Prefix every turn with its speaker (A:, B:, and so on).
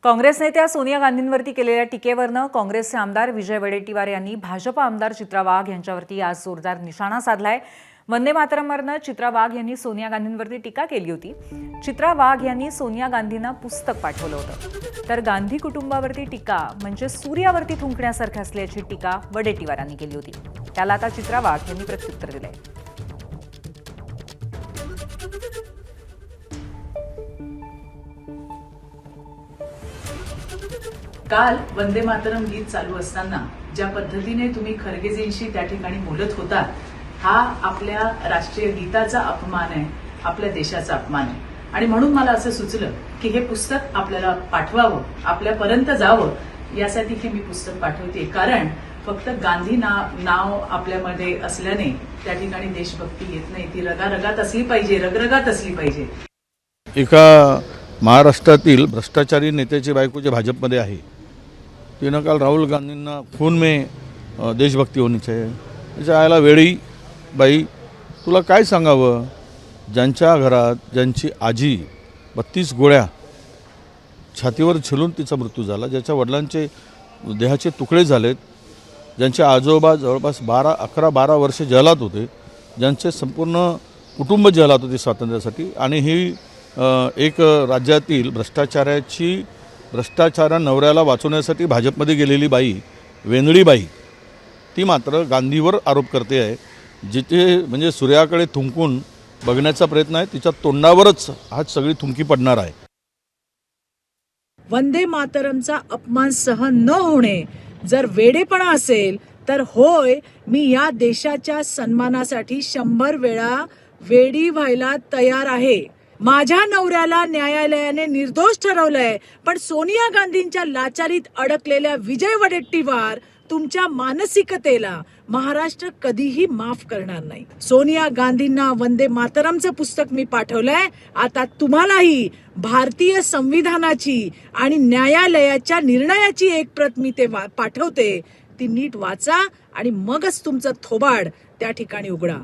A: काँग्रेस नेत्या सोनिया गांधींवरती केलेल्या टीकेवरनं काँग्रेसचे आमदार विजय वडेट्टीवार यांनी भाजप आमदार चित्रा वाघ यांच्यावरती आज जोरदार निशाणा साधलाय। वंदे मातरमवरनं चित्रा वाघ यांनी सोनिया गांधींवरती टीका केली होती। चित्रा वाघ यांनी सोनिया गांधींना पुस्तक पाठवलं होतं, तर गांधी कुटुंबावरती टीका म्हणजे सूर्यावरती थुंकण्यासारखं असल्याची टीका वडेट्टीवारांनी केली होती। त्याला आता चित्रा वाघ यांनी प्रत्युत्तर दिलंय।
B: काल वंदे मातरम गीत चालू असताना ज्या पद्धतीने तुम्ही खरगेजींशी त्या ठिकाणी बोलत होता, हा आपल्या राष्ट्रीय गीताचा अपमान आहे, आपल्या देशाचा अपमान आहे। आणि म्हणून मला असं सुचलं की हे पुस्तक आपल्याला पाठवावं, आपल्यापर्यंत जावं, यासाठी हे मी पुस्तक पाठवते। कारण फक्त गांधी नाव आपल्यामध्ये असल्याने त्या ठिकाणी देशभक्ती येत नाही, ती रगारगात असली पाहिजे, रगरगात असली पाहिजे।
C: एका महाराष्ट्रातील भ्रष्टाचारी नेत्याची बायको जे भाजपमध्ये आहे, तिनं काल राहुल गांधींना खून में देशभक्ती होनी चाहिए, त्याच्या आयला वेळी बाई तुला काय सांगावं, ज्यांच्या घरात ज्यांची आजी 32 गोळ्या छातीवर झेलून तिचा मृत्यू झाला, ज्याच्या वडिलांचे देहाचे तुकडे झालेत, ज्यांचे आजोबा जवळपास 11-12 वर्षे जेलात होते, ज्यांचे संपूर्ण कुटुंब जेलात होते स्वातंत्र्यासाठी, आणि ही एक राज्यातील भ्रष्टाचारा नवऱ्याला वाचवण्यासाठी भाजपमध्ये गेलेली बाई वेंदळी बाई, ती मात्र गांधीवर आरोप करते आहे। जिथे म्हणजे सूर्याकडे थुंकून बघण्याचा प्रयत्न आहे, तिच्या तोंडावरच आज सगळी थुंकी पडणार आहे।
D: वंदे मातरमचा अपमान सहन न होणे जर वेडेपणा असेल तर होय, मी या देशाच्या सन्मानासाठी 100 वेळा वेडी व्हायला तयार आहे। माझ्या नवऱ्याला न्यायालयाने निर्दोष ठरवलंय, पण सोनिया गांधींच्या लाचारीत अडकलेल्या विजय वडेट्टीवार तुमच्या मानसिकतेला महाराष्ट्र कधीही माफ करणार नाही। सोनिया गांधींना वंदे मातरमचं पुस्तक मी पाठवलंय। आता तुम्हालाही भारतीय संविधानाची आणि न्यायालयाच्या निर्णयाची एक प्रत मी ते पाठवते, ती नीट वाचा आणि मगच तुमचं थोबाड त्या ठिकाणी उघडा।